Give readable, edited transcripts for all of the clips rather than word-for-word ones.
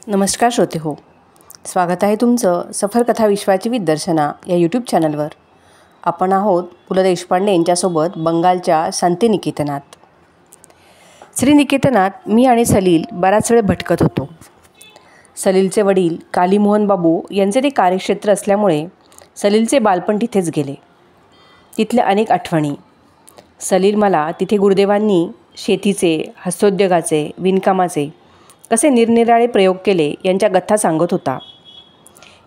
नमस्कार श्रोते हो, स्वागत आहे तुमचं सफर कथा विश्वाची विदर्शना या यूट्यूब चॅनलवर. आपण आहोत पु ल देशपांडे यांच्यासोबत बंगालच्या शांतिनिकेतनात. श्रीनिकेतनात मी आणि सलील बराच वेळ भटकत होतो. सलीलचे वडील कालीमोहन बाबू यांचे ते कार्यक्षेत्र असल्यामुळे सलीलचे बालपण तिथेच गेले. तिथल्या अनेक आठवणी. सलील मला तिथे गुरुदेवांनी शेतीचे, हस्तोद्योगाचे, विणकामाचे कसे निरनिराळे प्रयोग केले यांच्या कथा सांगत होता.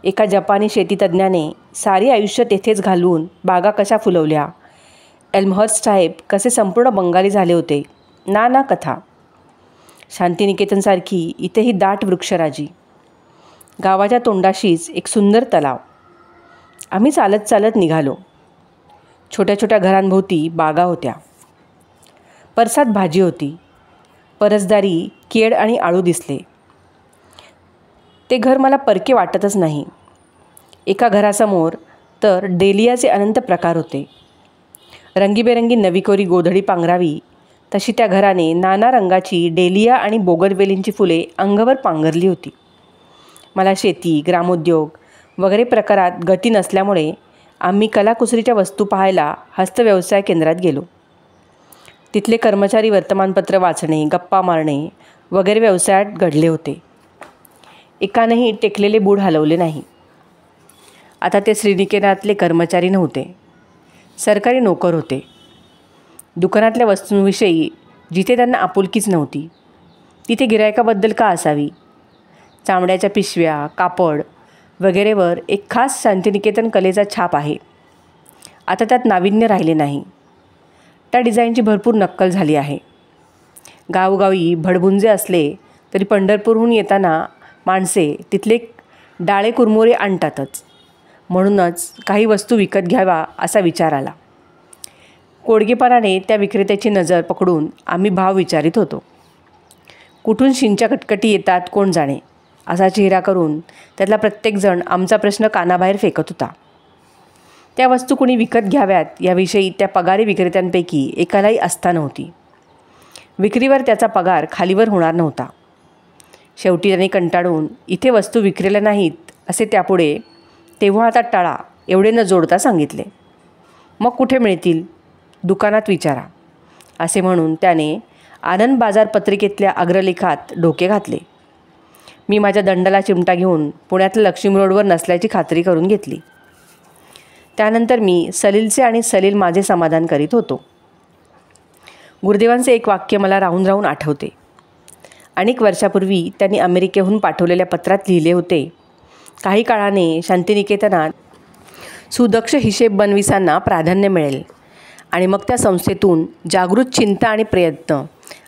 एका जपानी शेतीतज्ञाने सारी आयुष्य तेथेच घालवून बागा कशा फुलवल्या, एल्महर्स्ट साहेब कसे संपूर्ण बंगाली झाले होते, नाना कथा. शांतिनिकेतनसारखी इथेही दाट वृक्षराजी. गावाच्या तोंडाशीच एक सुंदर तलाव. आम्ही चालत चालत निघालो. छोट्या छोट्या घरांभोवती बागा होत्या. परसात भाजी होती. परसदारी केळ आणि आळू दिसले. ते घर मला परके वाटतच नाही. एका घरासमोर तर डेलियाचे अनंत प्रकार होते. रंगीबेरंगी नवीकोरी गोधडी पांघरावी तशी त्या घराने नाना रंगाची डेलिया आणि बोगनवेलींची फुले अंगावर पांघरली होती. मला शेती, ग्रामोद्योग वगैरे प्रकारात गती नसल्यामुळे आम्ही कलाकुसरीच्या वस्तू पाहायला हस्तव्यवसाय केंद्रात गेलो. तिथले कर्मचारी वर्तमानपत्र वाचणे, गप्पा मारणे वगैरे व्यवसायात घडले होते. एकानेही टेकलेले बूड हलवले नाही. आता ते श्रीनिकेतनातले कर्मचारी नव्हते, सरकारी नोकर होते. दुकानातल्या वस्तूंविषयी जिथे त्यांना आपुलकीच नव्हती तिथे गिरायकाबद्दल का असावी. चामड्याच्या पिशव्या, कापड वगैरेवर एक खास शांतिनिकेतन कलेचा छाप आहे. आता त्यात नाविन्य राहिले नाही. त्या डिझाईनची भरपूर नक्कल झाली आहे. गावोगावी भडभुंजे असले तरी पंढरपूरहून येताना माणसे तिथले डाळे कुरमुरे आणतातच. म्हणूनच काही वस्तू विकत घ्यावा असा विचार आला. कोडगेपणाने त्या विक्रेत्याची नजर पकडून आम्ही भाव विचारित होतो. कुठून शिंच्या कटकटी येतात कोण जाणे असा चेहरा करून त्यातला प्रत्येकजण आमचा प्रश्न कानाबाहेर फेकत होता. त्या वस्तू कुणी विकत घ्याव्यात याविषयी त्या पगारी विक्रेत्यांपैकी एकालाही आस्था नव्हती. विक्रीवर त्याचा पगार खालीवर होणार नव्हता. शेवटी त्याने कंटाळून इथे वस्तू विक्रीला नाहीत असे त्यापुढे तेव्हा आता टाळा एवढे न जोडता सांगितले. मग कुठे मिळतील, दुकानात विचारा असे म्हणून त्याने आनंद बाजार पत्रिकेतल्या अग्रलेखात डोके घातले. मी माझ्या दंडाला चिमटा घेऊन पुण्यातल्या लक्ष्मी रोडवर नसल्याची खात्री करून घेतली. त्यानंतर मी सलीलचे आणि सलील माझे समाधान करीत होतो. गुरुदेवांचे एक वाक्य मला राहून राहून आठवते. अनेक वर्षापूर्वी त्यांनी अमेरिकेहून पाठवलेल्या पत्रात लिहिले होते, काही काळाने शांतिनिकेतनात सुदक्ष हिशेब बनविसांना प्राधान्य मिळेल आणि मग त्या संस्थेतून जागृत चिंता आणि प्रयत्न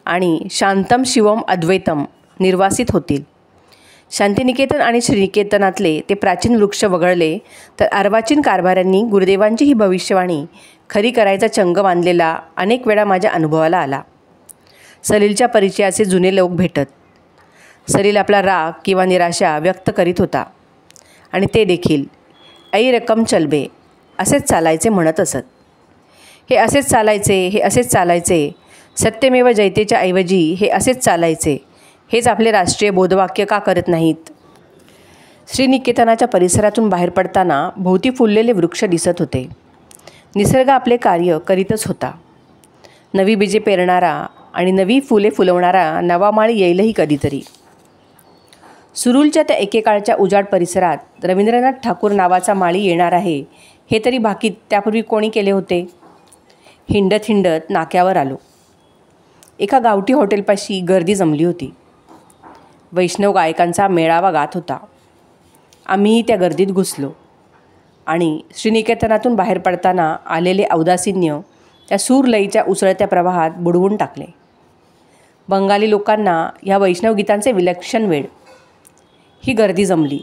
आणि शांतम शिवम अद्वैतम निर्वासित होतील. शांतिनिकेतन आणि श्रीनिकेतनातले ते प्राचीन वृक्ष वगळले तर अर्वाचीन कारभाऱ्यांनी गुरुदेवांची ही भविष्यवाणी खरी करायचा चंग बांधलेला अनेक वेळा माझ्या अनुभवाला आला. सलीलच्या परिचयाचे जुने लोक भेटत. सलील आपला राग किंवा निराशा व्यक्त करीत होता आणि ते देखील ऐ रकम चलबे असेच चालायचे म्हणत असत. हे असेच चालायचे, हे असेच चालायचे, सत्यमेव जयतेच्या ऐवजी हे असेच चालायचे, हेच आपले राष्ट्रीय बोधवाक्य का करत नाहीत. श्रीनिकेतनाच्या परिसरातून बाहेर पडताना भोवती फुललेले वृक्ष दिसत होते. निसर्ग आपले कार्य करीतच होता. नवी बीजे पेरणारा आणि नवी फुले फुलवणारा नवा माळी येईलही कधीतरी. सुरूलच्या त्या एकेकाळच्या उजाड परिसरात रवींद्रनाथ ठाकूर नावाचा माळी येणार आहे हे तरी बाकी त्यापूर्वी कोणी केले होते. हिंडत हिंडत नाक्यावर आलो. एका गावठी हॉटेलपाशी गर्दी जमली होती. वैष्णव गायकांचा मेळावा गात होता. आम्हीही त्या गर्दीत घुसलो आणि श्रीनिकेतनातून बाहेर पडताना आलेले औदासिन्य त्या सूरलईच्या उसळत्या प्रवाहात बुडवून टाकले. बंगाली लोकांना ह्या वैष्णव गीतांचे विलक्षण वेळ. ही गर्दी जमली.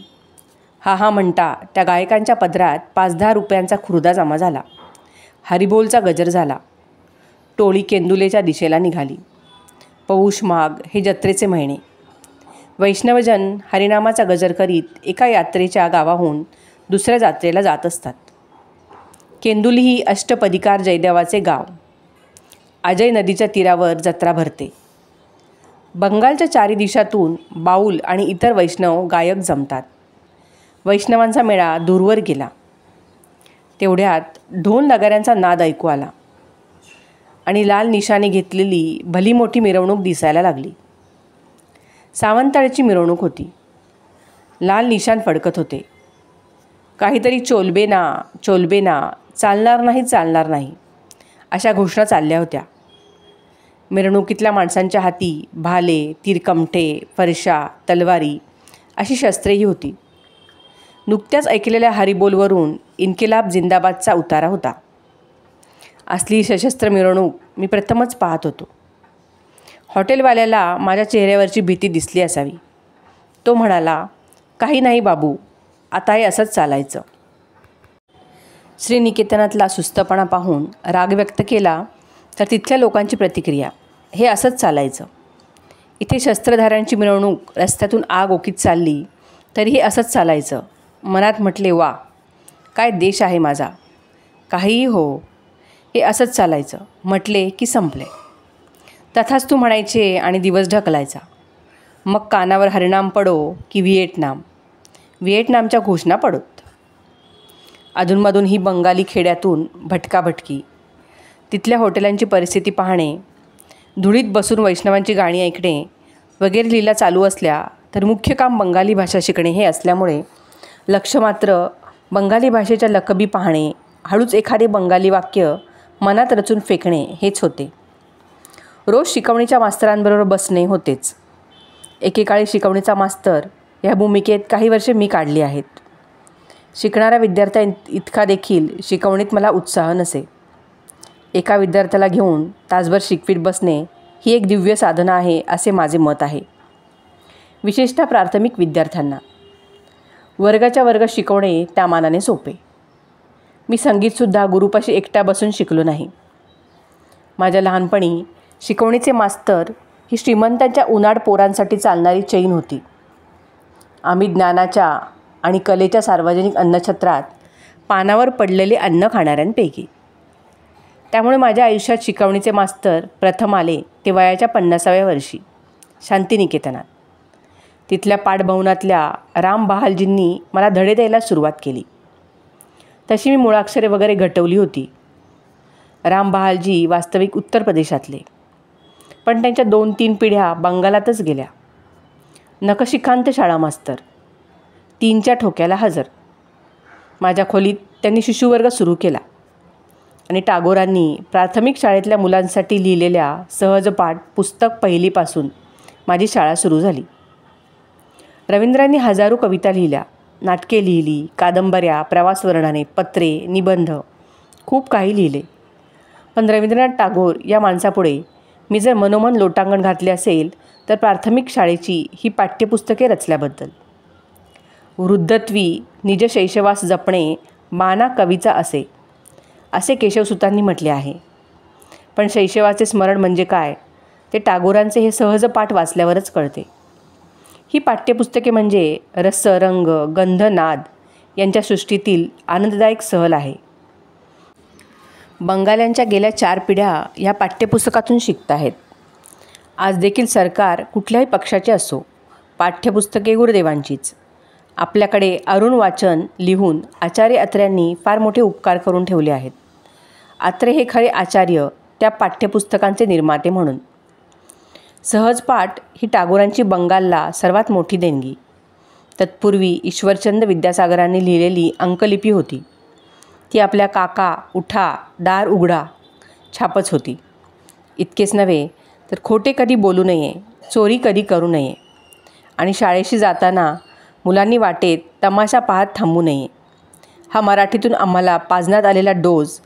हा हा म्हणता त्या गायकांच्या पदरात 5-10 रुपयांचा खुर्दा जमा झाला. हरिबोलचा गजर झाला. टोळी केंदुलेच्या दिशेला निघाली. पौष माघ हे जत्रेचे महिने. वैष्णवजन हरिनामाचा गजर करीत एका यात्रेच्या गावाहून दुसऱ्या जात्रेला जात असतात. केंदुली ही अष्टपदिकार जयदेवाचे गाव. अजय नदीच्या तीरावर जत्रा भरते. बंगालच्या चारी दिशातून बाऊल आणि इतर वैष्णव गायक जमतात. वैष्णवांचा मेळा दूरवर गेला. तेवढ्यात ढोल नगाऱ्यांचा नाद ऐकू आला आणि लाल निशाणे घेतलेली भली मोठी मिरवणूक दिसायला लागली. सावंतळ्याची मिरवणूक होती. लाल निशाण फडकत होते. काहीतरी चोलबेना चोलबेना, चालणार नाही चालणार नाही अशा घोषणा चालल्या होत्या. मिरवणुकीतल्या माणसांच्या हाती भाले, तीरकमठे, फरशा, तलवारी अशी शस्त्रेही होती. नुकत्याच ऐकलेल्या हरिबोलवरून इन्किलाब जिंदाबादचा उतारा होता. असली सशस्त्र मिरवणूक मी प्रथमच पाहत होतो. हॉटेलवाल्याला माझ्या चेहऱ्यावरची भीती दिसली असावी. तो म्हणाला, काही नाही बाबू, आता हे असंच चालायचं. श्रीनिकेतनातला सुस्तपणा पाहून राग व्यक्त केला तर तिथल्या लोकांची प्रतिक्रिया, हे असंच चालायचं. इथे शस्त्रधाऱ्यांची मिरवणूक रस्त्यातून आग ओकीत चालली तरी हे असंच चालायचं. मनात म्हटले, वा, काय देश आहे माझा. काहीही हो, हे असंच चालायचं म्हटले की संपले. तथास्तू म्हणायचे आणि दिवस ढकलायचा. मग कानावर हरिनाम पडो की व्हिएटनामच्या घोषणा पडोत. अधूनमधून ही बंगाली खेड्यातून भटकाभटकी, तिथल्या हॉटेलांची परिस्थिती पाहणे, धुळीत बसून वैष्णवांची गाणी ऐकणे वगैरे लीला चालू असल्या तर मुख्य काम बंगाली भाषा शिकणे हे असल्यामुळे लक्ष मात्र बंगाली भाषेच्या लकबी पाहणे, हळूच एखादे बंगाली वाक्य मनात रचून फेकणे हेच होते. रोज शिकवणीच्या मास्तरांबरोबर बसणे होतेच. एकेकाळी शिकवणीचा मास्तर ह्या भूमिकेत काही वर्षे मी काढली आहेत. शिकणाऱ्या विद्यार्थ्या इतका देखील शिकवणीत मला उत्साह नसे. एका विद्यार्थ्याला घेऊन तासभर शिकवीत बसणे ही एक दिव्य साधना आहे असे माझे मत आहे. विशेषतः प्राथमिक विद्यार्थ्यांना वर्गाच्या वर्ग शिकवणे त्या मानाने सोपे. मी संगीतसुद्धा गुरुपाशी एकटा बसून शिकलो नाही. माझ्या लहानपणी शिकवणीचे मास्तर ही श्रीमंतांच्या उनाड पोरांसाठी चालणारी चैन होती. आम्ही ज्ञानाच्या आणि कलेच्या सार्वजनिक अन्नछत्रात पानावर पडलेले अन्न खाणाऱ्यांपैकी. त्यामुळे माझ्या आयुष्यात शिकवणीचे मास्तर प्रथम आले ते वयाच्या 50व्या वर्षी शांतिनिकेतनात. तिथल्या पाठभवनातल्या राम बहालजींनी मला धडे द्यायला सुरुवात केली. तशी मी मुळाक्षरे वगैरे घटवली होती. राम बहालजी वास्तविक उत्तर प्रदेशातले, पण त्यांच्या 2-3 पिढ्या बंगालातच गेल्या. नखशिखांत शाळा मास्तर, 3च्या ठोक्याला हजर. माझ्या खोलीत त्यांनी शिशुवर्ग सुरू केला आणि टागोरांनी प्राथमिक शाळेतल्या मुलांसाठी लिहिलेल्या सहजपाठ पुस्तक पहिलीपासून माझी शाळा सुरू झाली. रवींद्रांनी हजारो कविता लिहिल्या, नाटके लिहिली, कादंबऱ्या, प्रवासवर्णने, पत्रे, निबंध, खूप काही लिहिले. पण रवींद्रनाथ टागोर या माणसापुढे मी जर मनोमन लोटांगण घातले असेल तर प्राथमिक शाळेची ही पाठ्यपुस्तके रचल्याबद्दल. वृद्धत्वी निज शैशवास जपणे माना कवीचा असे केशवसुतांनी म्हटले आहे. पण शैशवाचे स्मरण म्हणजे काय ते टागोरांचे हे सहज पाठ वाचल्यावरच कळते. ही पाठ्यपुस्तके म्हणजे रस, रंग, गंध, नाद यांच्या सृष्टीतील आनंददायक सहल आहे. बंगाल्यांच्या गेल्या 4 पिढ्या ह्या पाठ्यपुस्तकातून शिकत आहेत. आज देखील सरकार कुठल्याही पक्षाचे असो, पाठ्यपुस्तके गुरुदेवांचीच. आपल्याकडे अरुण वाचन लिहून आचार्य अत्र्यांनी फार मोठे उपकार करून ठेवले आहेत. अत्रे हे खरे आचार्य त्या पाठ्यपुस्तकांचे निर्माते म्हणून. सहजपाठ ही टागोरांची बंगालला सर्वात मोठी देणगी. तत्पूर्वी ईश्वरचंद विद्यासागरांनी लिहिलेली अंकलिपी होती. ती आपल्या काका उठा दार उघडा छापच होती. इतकेच नव्हे तर खोटे कधी बोलू नये, चोरी कधी करू नये आणि शाळेशी जाताना मुलांनी वाटेत तमाशा पाहत थांबू नये. हा मराठीतून आम्हाला पाजण्यात आलेला डोस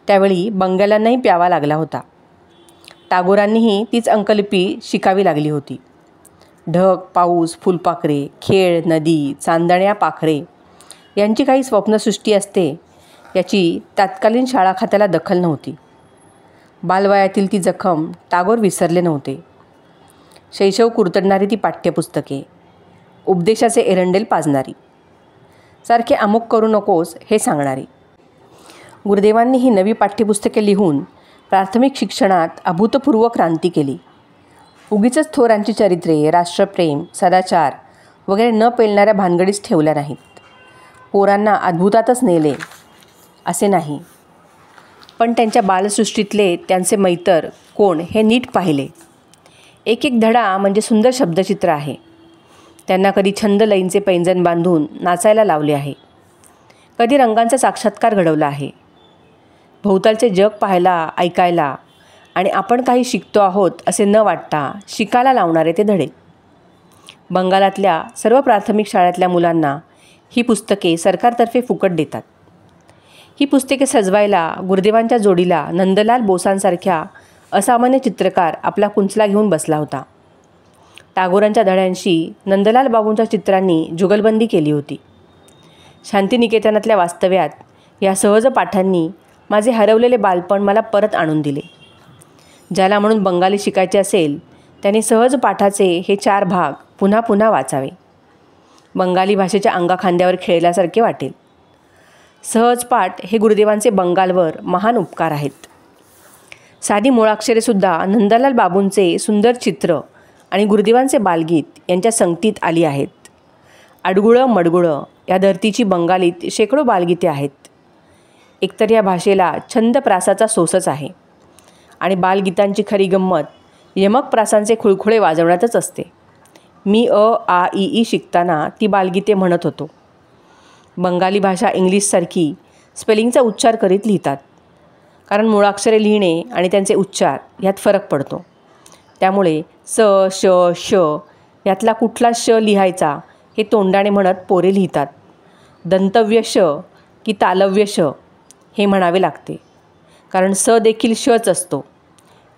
त्यावेळी बंगाल्यांनाही प्यावा लागला होता. टागोरांनीही तीच अंकलिपी शिकावी लागली होती. ढग, पाऊस, फुलपाखरे, खेळ, नदी, चांदण्या, पाखरे यांची काही स्वप्नसृष्टी असते याची तत्कालीन शाळा खात्याला दखल नव्हती. बालवयातील ती जखम टागोर विसरले नव्हते. शैशव कुरतडणारी ती पाठ्यपुस्तके, उपदेशाचे एरंडेल पाजणारी, सारखे अमुक करू नकोस हे सांगणारी. गुरुदेवांनी ही नवी पाठ्यपुस्तके लिहून प्राथमिक शिक्षणात अभूतपूर्व क्रांती केली. उगीचच थोरांची चरित्रे, राष्ट्रप्रेम, सदाचार वगैरे न पेलणाऱ्या भानगडीच ठेवल्या नाहीत. पोरांना अद्भुतातच नेले असे नाही, पण त्यांच्या बालसृष्टीतले त्यांचे मैतर कोण हे नीट पाहिले. एक एक धडा म्हणजे सुंदर शब्दचित्र आहे. त्यांना कधी छंद लयींचे पैंजण बांधून नाचायला लावले आहे, कधी रंगांचा साक्षात्कार घडवला आहे. भोवतालचे जग पाहायला, ऐकायला आणि आपण काही शिकतो आहोत असे न वाटता शिकायला लावणारे ते धडे. बंगालातल्या सर्व प्राथमिक शाळेतल्या मुलांना ही पुस्तके सरकारतर्फे फुकट देतात. ही पुस्तके सजवायला गुरुदेवांच्या जोडीला नंदलाल बोसांसारख्या असामान्य चित्रकार आपला कुंचला घेऊन बसला होता. टागोरांच्या धड्यांशी नंदलाल बाबूंच्या चित्रांनी जुगलबंदी केली होती. शांतिनिकेतनातल्या वास्तव्यात या सहज पाठांनी माझे हरवलेले बालपण मला परत आणून दिले. ज्याला म्हणून बंगाली शिकायचे असेल त्याने सहज पाठाचे हे 4 भाग पुन्हा पुन्हा वाचावे. बंगाली भाषेच्या अंगाखांद्यावर खेळल्यासारखे वाटेल. सहज पाठ हे गुरुदेवांचे बंगालवर महान उपकार आहेत. साधी मुळाक्षरेसुद्धा नंदलाल बाबूंचे सुंदर चित्र आणि गुरुदेवांचे बालगीत यांच्या संगतीत आली आहेत. अडगुळं मडगुळं या धर्तीची बंगालीत शेकडो बालगीते आहेत. एकतर या भाषेला छंद प्रासाचा सोसच आहे आणि बालगीतांची खरी गंमत यमक प्रासांचे खुळखुळे वाजवण्यातच असते. मी आ इ ई शिकताना ती बालगीते म्हणत होतो. बंगाली भाषा इंग्लिशसारखी स्पेलिंगचा उच्चार करीत लिहितात, कारण मुळाक्षरे लिहिणे आणि त्यांचे उच्चार यात फरक पडतो. त्यामुळे स श श यातला कुठला श लिहायचा हे तोंडाने म्हणत पोरे लिहितात. दंतव्य श की तालव्य श हे म्हणावे लागते, कारण स देखील शच असतो.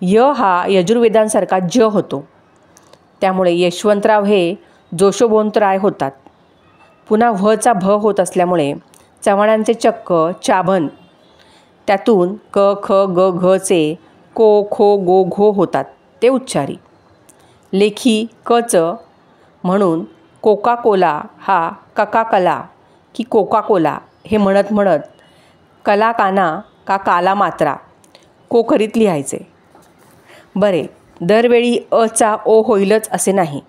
य हा यजुर्वेदांसारखा ज होतो. त्यामुळे यशवंतराव हे जोशोबोंतराय होतात. पुन्हा व्हचा भ होत असल्यामुळे चव्हाणांचे चक्क चाभन, त्यातून क ख ग घचे को खो गो घो होतात ते उच्चारी. लेखी कच म्हणून कोका कोला हा ककाकला की कोका कोला हे म्हणत म्हणत कला काना का काला मात्रा को करीत लिहायचे. बरे, दरवेळी अचा ओ होईलच असे नाही.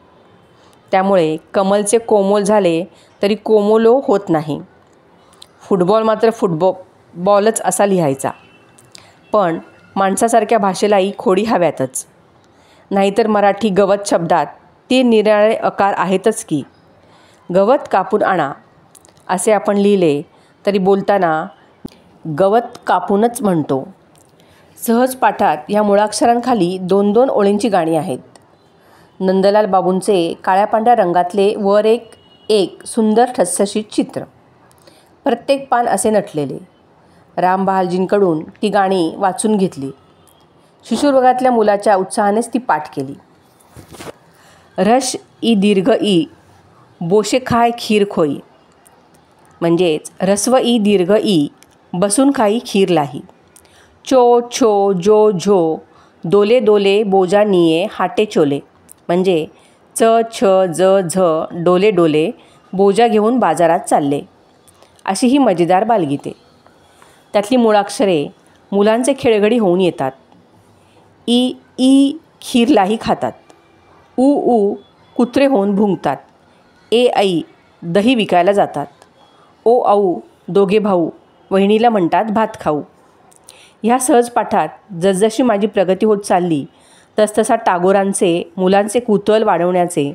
त्यामुळे कमलचे कोमोल झाले तरी कोमोलो होत नाही. फुटबॉल मात्र बॉलच असा लिहायचा. पण माणसासारख्या भाषेलाही खोडी हव्यातच. नाहीतर मराठी गवत शब्दात ते निराळे अकार आहेतच की. गवत कापून आणा असे आपण लिहिले तरी बोलताना गवत कापूनच म्हणतो. सहज पाठात ह्या मुळाक्षरांखाली 2-2 ओळींची गाणी आहेत. नंदलाल बाबूंचे काळ्या पांढऱ्या रंगातले वर एक सुंदर ठसठशीत चित्र, प्रत्येक पान असे नटलेले. राम बहालजींकडून ती गाणी वाचून घेतली. शिशुवर्गातल्या मुलाच्या उत्साहानेच ती पाठ केली. रश ई दीर्घ ई बोशे खाय खीर खोई, म्हणजेच रस्व ई दीर्घ ई बसून खाई खीर लाही. चो छो जो झो दोले दोले बोजा निये हाटे चोले, म्हणजे च छ ज झ डोले डोले बोजा घेऊन बाजारात चालले. अशी ही मजेदार बालगीते. त्यातली मुळाक्षरे मुलांचे खेळगडी होऊन येतात. ई ई खीरलाही खातात. ऊ ऊ कुत्रे होऊन भुंकतात. ए आई दही विकायला जातात. ओ आऊ दोघे भाऊ वहिनीला म्हणतात भात खाऊ. ह्या सहज पाठात जसजशी माझी प्रगती होत चालली तसतसा टागोरांचे मुलांचे कुतूहल वाढवण्याचे,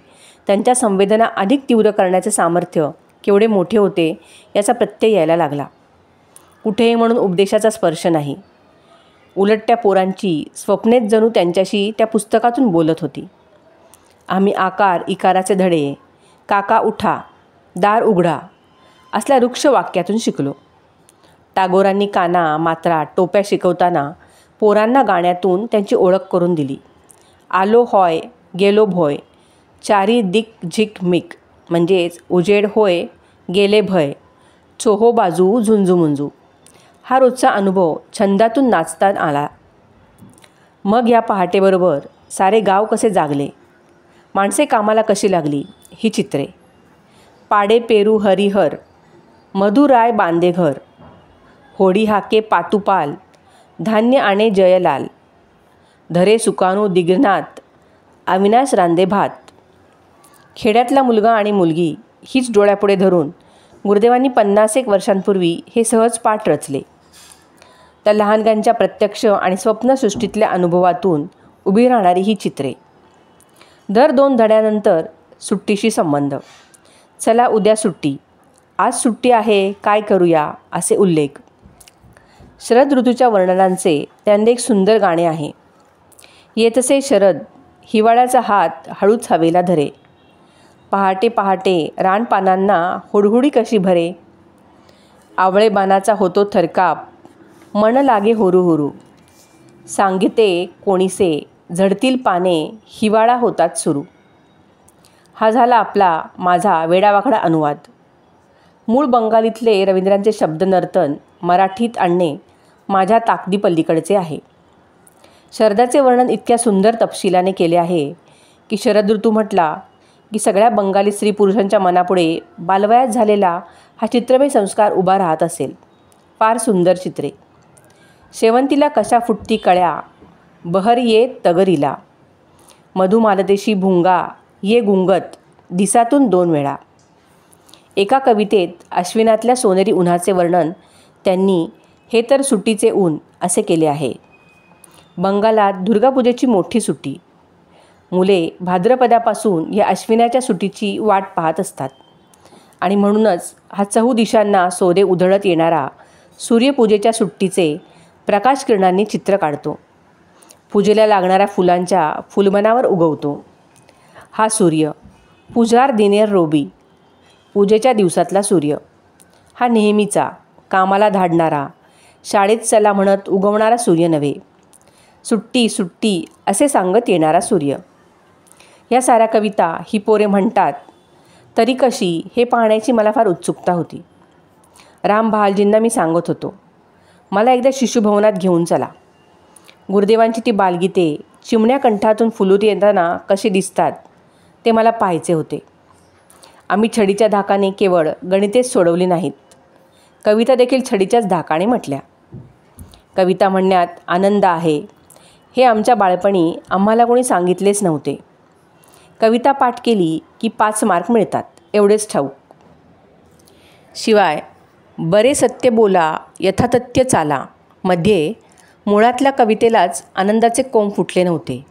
त्यांच्या संवेदना अधिक तीव्र करण्याचे सामर्थ्य केवढे मोठे होते याचा प्रत्यय यायला लागला. कुठेही म्हणून उपदेशाचा स्पर्श नाही. उलट त्या पोरांची स्वप्नेच जणू त्यांच्याशी त्या पुस्तकातून बोलत होती. आम्ही आकार इकाराचे धडे, काका उठा, दार उघडा असल्या वृक्ष वाक्यातून शिकलो. टागोरांनी काना मात्रा टोप्या शिकवताना पोरांना गाण्यातून त्यांची ओळख करून दिली. आलो होय गेलो भोय, चारी दिक झिक मिक, म्हणजेच उजेड होय गेले भय, चोहो बाजू झुंजूमुंजू. हा रोजचा अनुभव छंदातून नाचता आला. मग या पहाटेबरोबर सारे गाव कसे जागले, माणसे कामाला कशी लागली ही चित्रे. पाडे पेरू हरिहर, मधुराय बांधे घर, होडी हाके पातुपाल, धान्य आणे जयलाल, धरे सुकाणू दिग्नाथ, अविनाश रांदे भात. खेड्यातला मुलगा आणि मुलगी हीच डोळ्यापुढे धरून गुरुदेवांनी 50 वर्षांपूर्वी हे सहज पाठ रचले. त्या लहानग्यांच्या प्रत्यक्ष आणि स्वप्नसृष्टीतल्या अनुभवातून उभी राहणारी ही चित्रे. दर 2 धड्यानंतर सुट्टीशी संबंध. चला उद्या सुट्टी, आज सुट्टी आहे, काय करूया, असे उल्लेख. शरद ऋतूच्या वर्णनांचे त्याने एक सुंदर गाणे आहे. येतसे शरद, हिवाळ्याचा हात हळूच हवेला धरे. पहाटे पहाटे रानपानांना हुडहुडी कशी भरे. आवळे बाणाचा होतो थरकाप, मन लागे हुरू हुरू. सांगिते कोणीसे, झडतील पाने, हिवाळा होतात सुरू. हा झाला आपला माझा वेडावाकडा अनुवाद. मूळ बंगालीतले रवींद्रांचे शब्दनर्तन मराठीत आणणे माझ्या ताकदीपलीकडचे आहे. शरदाचे वर्णन इतक्या सुंदर तपशिलाने केले आहे की शरद ऋतू म्हटला की सगळ्या बंगाली स्त्री पुरुषांच्या मनापुढे बालवयात झालेला हा चित्रमय संस्कार उभा राहत असेल. फार सुंदर चित्रे. शेवंतीला कशा फुटती कळ्या, बहर ये तगरीला. मधुमालतेशी भुंगा ये गुंगत, दिसातून 2 वेळा. एका कवितेत अश्विनातल्या सोनेरी उन्हाचे वर्णन त्यांनी हे तर सुट्टीचे ऊन असे केले आहे. बंगालात दुर्गापूजेची मोठी सुट्टी. मुले भाद्रपदापासून या अश्विनाच्या सुट्टीची वाट पाहत असतात आणि म्हणूनच हा 4 दिशांना सोरे उधळत येणारा सूर्यपूजेच्या सुट्टीचे प्रकाशकिरणांनी चित्र काढतो. पूजेला लागणाऱ्या फुलांच्या फुलमनावर उगवतो. हा सूर्य पुजार दिनेर रोबी, पूजेच्या दिवसातला सूर्य. हा नेहमीचा, कामाला धाडणारा, शाळेत चला म्हणत उगवणारा सूर्य नव्हे. सुट्टी सुट्टी असे सांगत येणारा सूर्य. या साऱ्या कविता ही पोरे म्हणतात तरी कशी हे पाहण्याची मला फार उत्सुकता होती. राम बहालजींना मी सांगत होतो, मला एकदा शिशुभवनात घेऊन चला. गुरुदेवांची ती बालगीते चिमण्या कंठातून फुलून येताना कसे दिसतात ते मला पाहायचे होते. आम्ही छडीच्या धाकाने केवळ गणितेच सोडवली नाहीत, कविता देखील छडीच्याच धाकाने म्हटल्या. कविता म्हणण्यात आनंद आहे हे आमच्या बाळपणी आम्हाला कोणी सांगितलेच नव्हते. कविता पाठ केली की 5 मार्क मिळतात एवढेच ठाऊक. शिवाय बरे सत्य बोला यथातथ्य चाला मध्ये मुळातल्या कवितेलाच आनंदाचे कोंब फुटले नव्हते.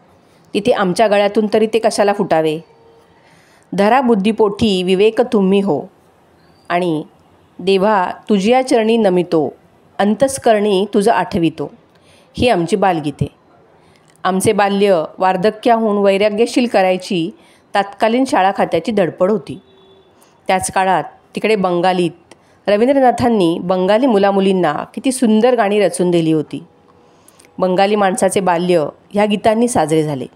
तिथे आमच्या गळ्यातून तरी ते कशाला फुटावे. धरा बुद्धिपोठी विवेक तुम्ही हो आणि देवा तुझ्या चरणी नमितो, अंतस्करणी तुझं आठवितो. ही आमची बालगीते. आमचे बाल्य वार्धक्याहून वैराग्यशील करायची तात्कालीन शाळा खात्याची धडपड होती. त्याच काळात तिकडे बंगालीत रवींद्रनाथांनी बंगाली मुलामुलींना किती सुंदर गाणी रचून दिली होती. बंगाली माणसाचे बाल्य ह्या गीतांनी साजरे झाले.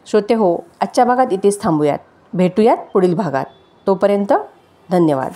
श्रोते हो, आजच्या भागात इथेच थांबूयात. भेटूयात पुढील भागात. तोपर्यंत धन्यवाद.